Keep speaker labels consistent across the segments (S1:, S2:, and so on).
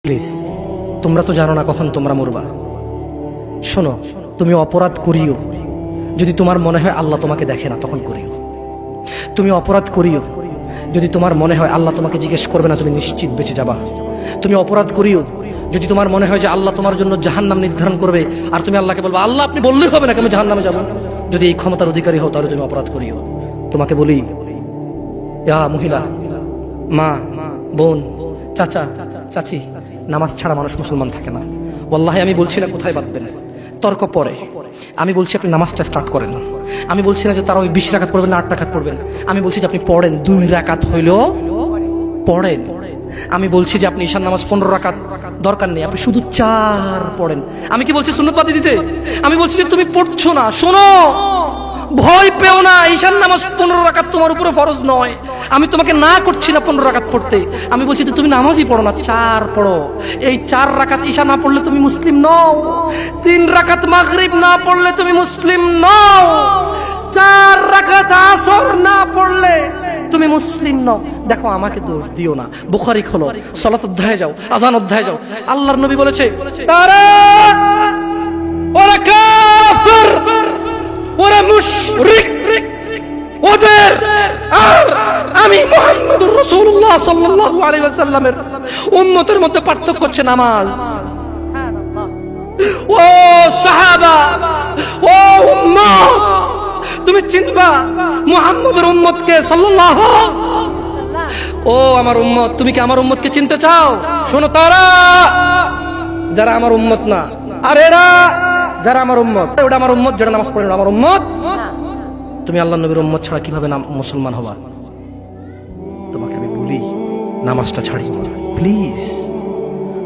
S1: Please, তোমরা তো জানো না কখন তোমরা মরবা। শোনো, তুমি অপরাধ করিও যদি তোমার মনে হয় আল্লাহ তোমাকে দেখে না, তখন করিও। তুমি অপরাধ করিও যদি তোমার মনে হয় আল্লাহ তোমাকে জিজ্ঞেস করবে না, তুমি নিশ্চিত বেঁচে যাবা। তুমি অপরাধ করিও যদি তোমার মনে হয় যে আল্লাহ তোমার জন্য জাহান্নাম নির্ধারণ করবে, আর তুমি আল্লাহকে বলবা আল্লাহ আপনি বললেই হবে না আমি জাহান্নামে যাব। যদি এই ক্ষমতার অধিকারী হও তাহলে তুমি অপরাধ করিও। তোমাকে বলি, ইয়া মহিলা, মা, বোন, চাচা, চাচি, নামাজ ছাড়া মানুষ মুসলমান থাকে না। ওয়াল্লাহি আমি বলছি না কোথায় বাঁধবেন, তর্ক পরে। আমি বলছি আপনি নামাজটা স্টার্ট করেন। আমি বলছি না যে তারা ওই 20 রাকাত পড়বেন না 8 রাকাত পড়বেন। আমি বলছি যে আপনি পড়েন, 2 রাকাত হইলেও পড়েন। আমি বলছি যে আপনি ঈশান নামাজ 15 রাকাত দরকার নেই, আপনি শুধু 4 পড়েন। আমি কি বলছি সুন্নত বাদ দিতে? আমি বলছি যে তুমি পড়ছো না, শোনো, ভয় পেও না। ঈশান নামাজ 15 রাকাত তোমার উপরে ফরজ নয়। আমি তোমাকে না করছি না 15 রাকাত পড়তে। আমি বলছি যে তুমি নামাজই পড়ো না, 4 পড়ো। এই 4 রাকাত ঈশা না পড়লে তুমি মুসলিম নও। 3 রাকাত মাগরিব না পড়লে তুমি মুসলিম নও। 4 রাকাত আসর না পড়লে তুমি মুসলিম নও। দেখো, আমাকে দোষ দিও না। বুখারী খোলো, সালাত অধ্যায়ে যাও, আযান অধ্যায়ে যাও। আল্লাহর নবী বলেছে তারা ওরা কাফির, ওরা মুশরিক, ওদের আর আমি মুহাম্মদুর রাসূলুল্লাহ সাল্লাল্লাহু আলাইহি ওয়াসাল্লামের উম্মতের মধ্যে পার্থক্য হচ্ছে নামাজ। ও সাহাবা, ও উম্মত, তুমি চিনবা মুহাম্মদের উম্মতকে সাল্লাল্লাহু। ও আমার উম্মত, তুমি কি আমার উম্মতকে চিনতে চাও? শোনো, তারা যারা আমার উম্মত না, আর এরা যারা আমার উম্মত। ওটা আমার উম্মত যারা নামাজ পড়ে না, আমার উম্মত। তুমি আল্লাহর নবীর উম্মত ছাড়া কিভাবে মুসলমান হবা? তোমাকে আমি বলি, নামাজটা ছাড়ি প্লিজ।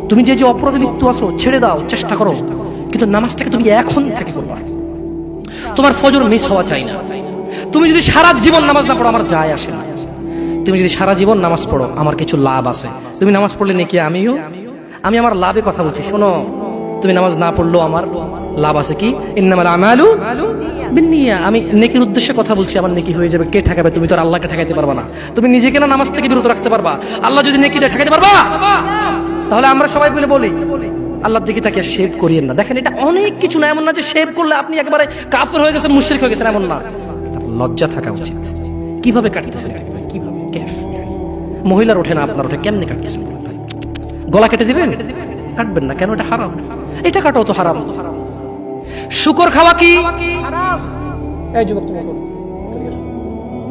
S1: তুমি যে যে অপরাধে লিপ্ত আছো ছেড়ে দাও, চেষ্টা করো, কিন্তু নামাজটাকে তুমি এখন থেকে করবা। তোমার ফজর মিস হওয়া চাই না। তুমি যদি সারা জীবন নামাজ না পড়ো, আমার যায় আসে না। তুমি যদি সারা জীবন নামাজ পড়ো, আমার কিছু লাভ আছে। তুমি নামাজ পড়লে নাকি আমি আমার লাভে কথা বলছি। শোনো, তুমি নামাজ না পড়লেও আমার লাভ আছে। কি? ইন্নামাল আমালু বিন্নিয়া। আমি নেকির উদ্দেশ্যে কথা বলছি, আমার নেকি হয়ে যাবে। কে ঠেকাবে? তুমি তো আর আল্লাহকে ঠেকাইতে পারবা না। তুমি নিজেকে না নামাজ থেকে বিরত রাখতে পারবা, আল্লাহ যদি নেকি দিয়ে ঠেকাইতে পারবা? তাহলে আমরা সবাই মিলে বলি আল্লাহর দিকে তাকিয়ে শেভ করিয়েন না। দেখেন, এটা অনেক কিছু না। এমন না যে শেভ করলে আপনি একেবারে কাফের হয়ে গেছেন, মুশরিক হয়ে গেছেন, এমন না। লজ্জা থাকা উচিত। কিভাবে কাটতেছেন? কিভাবে? কেফ? মহিলার ওঠে না, আপনার ওঠে, কেমনে কাটতেছেন? গলা কেটে দিবেন? কাটবেন না কেন? এটা হারাম। এটা কাটাও তো হারাম। শুকর খাওয়া কি হারাম? এই যুবক, তুমি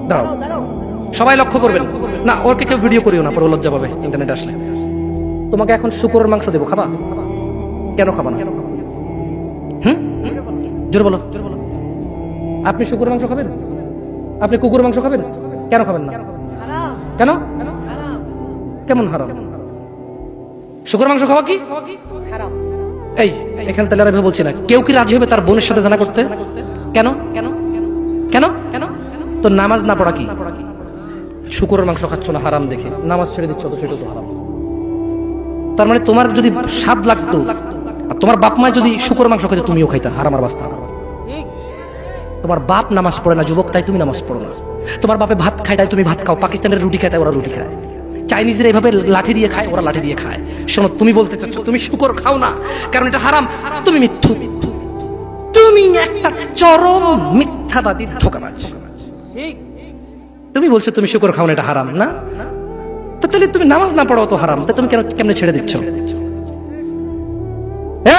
S1: দাঁড়াও, সবাই লক্ষ্য করবেন না। ওকে কেউ ভিডিও করিও না, পরে লজ্জা পাবে ইন্টারনেট আসলে। তোমাকে এখন শুকরের মাংস দেবো, খাবা? কেন খাবা না? জোরে বলো। আপনি শুকরের মাংস খাবেন? আপনি কুকুরের মাংস খাবেন? কেন খাবেন না? কেন? কেমন হারাম? শুকরের মাংস খাওয়া কি হারাম? এই এখানে তাহলে আর বলছি না। কেউ কি রাজি হবে তার বোনের সাথে জানা করতে? কেন? কেন? কেন? কেন? তো নামাজ না পড়া কি? শুকরের মাংস খাচ্ছ না হারাম দেখে নামাজ ছেড়ে দিচ্ছ, তো সেটা তো হারাম। তার মানে তোমার যদি স্বাদ লাগতো আর তোমার বাপ মা যদি শুকরের মাংস খাইতে, তুমিও খাইতা, হারাম আর বাস্তা। তোমার বাপ নামাজ পড়ে না যুবক, তাই তুমি নামাজ পড়ো না। তোমার বাপে ভাত খায়, তাই তুমি ভাত খাও। পাকিস্তানের রুটি খায়, তাই ওরা রুটি খায়। চাইনিজরা এইভাবে লাঠি দিয়ে খায়, ওরা লাঠি দিয়ে খায়। শোনো, তুমি বলতে চাচ্ছ তুমি শুকর খাও না কারণ এটা হারাম, তুমি মিথ্যু। তুমি একটা চরম মিথ্যাবাদী, ধোঁকাবাজ। তুমি বলছো তুমি শুকর খাও না, এটা হারাম না? তাহলে তুমি নামাজ না পড়ো তো হারাম, তা তুমি কেমনে ছেড়ে দিচ্ছ?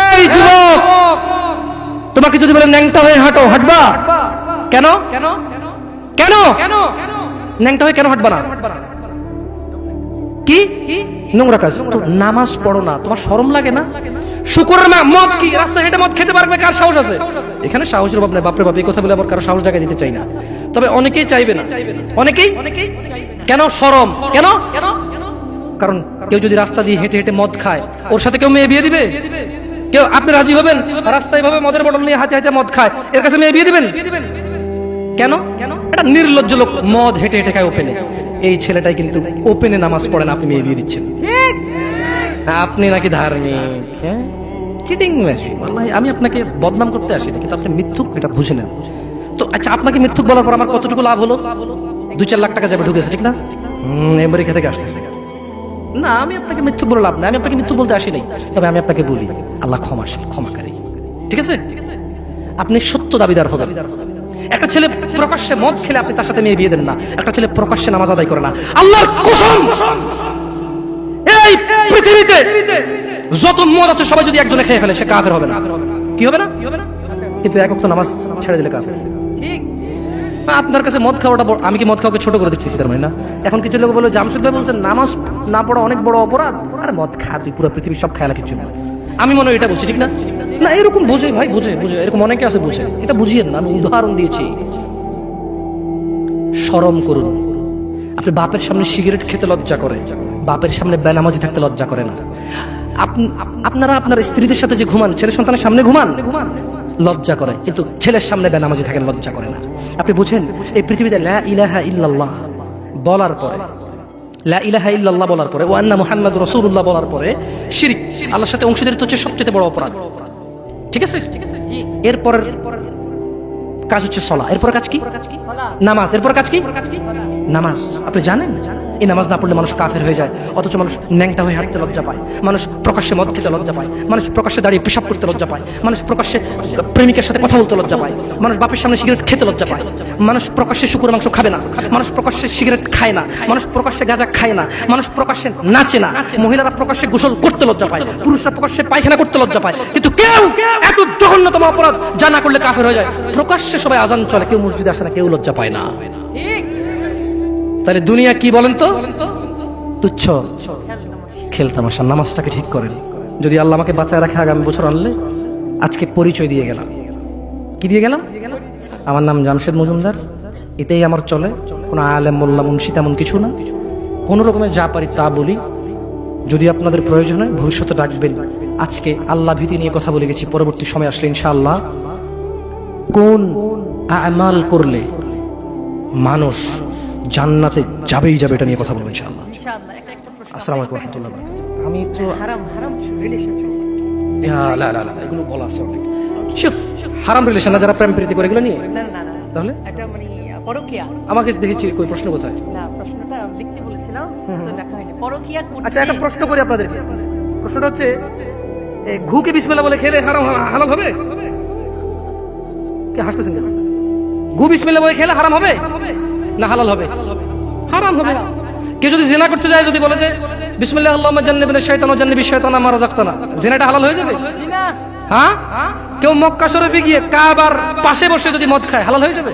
S1: এই যুবক, তোমাকে যদি বলে ন্যাংটা হয়ে হাঁটো, হাঁটবা? কেন? কেন? কেন? ন্যাংটা হয়ে কেন হাঁটবা না? কি নোংরা কাজ? নামাজ পড়ো না, তোমার শরম লাগে না? শুকরের মদ কি রাস্তায় হেঁটে মদ খেতে পারবে? কার সাহস আছে? এখানে সাহসের অভাব নাই। বাপরে বাপ, এই কথা বলে আবার কারো সাহস জায়গায় দিতে চাই না। তবে অনেকেই চাইবে না। অনেকেই কেন? শরম। কেন? কারণ কেউ যদি রাস্তা দিয়ে হেঁটে হেঁটে মদ খায়, ওর সাথে কেউ মেয়ে বিয়ে দিবে? কেউ? আপনি রাজি হবেন রাস্তায় ভাবে মদের বটল নিয়ে হাতে হাতে মদ খায়, এর কাছে মেয়ে বিয়ে দিবেন? কেন? এটা নির্লজ্জ লোক মদ হেঁটে হেঁটে খায় ওপেনে। এই ছেলেটাই কিন্তু ওপেনে নামাজ পড়ে না, আপনি মেয়ে বিয়ে দিচ্ছেন। আপনি নাকি ধার্মিক? হ্যাঁ, চিটিং মেশিন। আমি আপনাকে বদনাম করতে আসি না, কিন্তু আপনি মিথ্যুক, এটা বুঝে নেন তো। আচ্ছা, আপনাকে মিথ্যুক বলার পর আমার কতটুকু লাভ হলো? 2-4 লাখ টাকা যাবে ঢুকেছে, ঠিক না? আমেরিকা থেকে আসতেছে। না, আমি আপনাকে মিথ্যুক বলে লাভ না, আমি আপনাকে মিথ্যুক বলতে আসি নাই, তবে আমি আপনাকে বলি আল্লাহ ক্ষমাশীল, ক্ষমাকারী। ঠিক আছে, আপনি সত্য দাবিদার হবেন। একটা ছেলে প্রকাশ্যে মদ খেলে আপনি তার সাথে মেয়ে বিয়ে দেন না, একটা ছেলে প্রকাশ্যে নামাজ আদায় করে না। আল্লাহর কসম, এই পৃথিবীতে যত মদ আছে সবাই যদি একজনে খেয়ে ফেলে, সে কাফের হবে না। কি হবে না? কিন্তু এক ওয়াক্ত নামাজ ছেড়ে দিলে কাফের। ঠিক, আপনার কাছে মদ খাওয়াটা আমি কি মদ খাওয়াকে ছোট করে দেখতেছি তার মানে না? এখন কিছু লোক বলে জামশেদ ভাই বলছেন নামাজ না পড়া অনেক বড় অপরাধ, আরে মদ খা তুই, পুরো পৃথিবী সব খেয়ালা কিছু না। আমি মনে হয় এটা বলছি, ঠিক না? না, এরকম বোঝে ভাই, বোঝে বোঝে, এরকম অনেকে আছে বোঝে, এটা বুঝিয়েন না, আমি উদাহরণ দিয়েছি। শরম করুন। আপনি বাপের সামনে সিগারেট খেতে লজ্জা করে, বাপের সামনে বেনামাজি থাকতে লজ্জা করে না। আপনারা আপনার স্ত্রীদের সাথে যে ঘুমান, ছেলে সন্তানের সামনে ঘুমান, লজ্জা করে, কিন্তু ছেলের সামনে বেনামাজি থাকেন, লজ্জা করে না। আপনি বুঝেন, এই পৃথিবীতে লা ইলাহা ইল্লাল্লাহ বলার পরে, লা ইলাহা ইল্লাল্লাহ বলার পরে, ওয়া আন্না মুহাম্মাদুর রাসূলুল্লাহ বলার পরে শিরক, আল্লাহর সাথে অংশীদারিত্ব হচ্ছে সবচেয়ে বড় অপরাধ। ঠিক আছে, এরপর কাজ হচ্ছে সালাহ, এরপর কাজ কি? নামাজ। এরপর কাজ কি? নামাজ। আপনি জানেন এই নামাজ না পড়লে মানুষ কাফের হয়ে যায়, অথচ মানুষ ন্যাংটা হয়ে হাঁটতে লজ্জা পায়, মানুষ প্রকাশ্যে মদ খেতে লজ্জা পায়, মানুষ প্রকাশ্যে দাঁড়িয়ে পেশাব করতে লজ্জা পায়, মানুষ প্রকাশ্যে প্রেমিকের সাথে কথা বলতে লজ্জা পায়, মানুষ বাপের সামনে সিগারেট খেতে লজ্জা পায়, মানুষ প্রকাশ্যে শুকুর মাংস খাবে না, মানুষ প্রকাশ্যে সিগারেট খায় না, মানুষ প্রকাশ্যে গাঁজা খায় না, মানুষ প্রকাশ্যে নাচে না, মহিলারা প্রকাশ্যে গোসল করতে লজ্জা পায়, পুরুষরা প্রকাশ্যে পায়খানা করতে লজ্জা পায়, কিন্তু কেউ এত জঘন্যতম অপরাধ যা না করলে কাফের হয়ে যায়। প্রকাশ্যে সবাই আজান চলে, কেউ মসজিদে আসে না, কেউ লজ্জা পায় না। তাহলে দুনিয়া কি বলেন তো? তুচ্ছ খেলতামাশা। নামাজটাকে ঠিক করেন। যদি আল্লাহ আমাকে বাঁচায় রাখে আগামী বছর আনলে, আজকে পরিচয় দিয়ে গেলাম। কি দিয়ে গেলাম? আমার নাম জামশেদ মজুমদার, এটাই আমার চলে, কোনো আলেম মোল্লা মুন্সি তেমন কিছু না, কোনো রকমের যা পারি তা বলি। যদি আপনাদের প্রয়োজন হয় ভবিষ্যতে ডাকবেন। আজকে আল্লাহ ভীতি নিয়ে কথা বলে গেছি, পরবর্তী সময় আসলে ইনশাআল্লাহ কোন আমাল করলে মানুষ জান্নাতে যাবেই যাবে, এটা নিয়ে কথা বলবো ইনশাআল্লাহ। আসসালামু আলাইকুম ওয়া রাহমাতুল্লাহি ওয়া বারাকাতুহু। আমি তো হারাম রিলেশনশিপ, লা লা লা, এগুলো বলা আছে অনেক। শিফ হারাম রিলেশন না, যারা প্রেম প্রীতি করে এগুলো নিয়ে, না না না, তাহলে এটা মানে পরকিয়া। আমাকে দেখেছি কই প্রশ্ন কোথায়? না, প্রশ্নটা লিখতে বলেছিলাম তো লেখা হয়নি। পরকিয়া করতে। আচ্ছা, একটা প্রশ্ন করি আপনাদেরকে। প্রশ্নটা হচ্ছে, ঘুকে বিসমিল্লাহ বলে খেলে হারাম হালাল হবে? কে হাসতেছেন? ঘু বিসমিল্লাহ বলে খেলে হারাম হবে না হালাল হবে? হারাম হবে। কেউ যদি জিনা করতে যায়, যদি বলে যে বিসমিল্লাহ আল্লাহুম্মা জান্নিবনা শাইতান ওয়া জান্নিবিশ শাইতানা মা রাযাকতানা, জিনাটা হালাল হয়ে যাবে? হ্যাঁ। কেউ মক্কা শরীফে গিয়ে কাবার পাশে বসে যদি মদ খায়, হালাল হয়ে যাবে?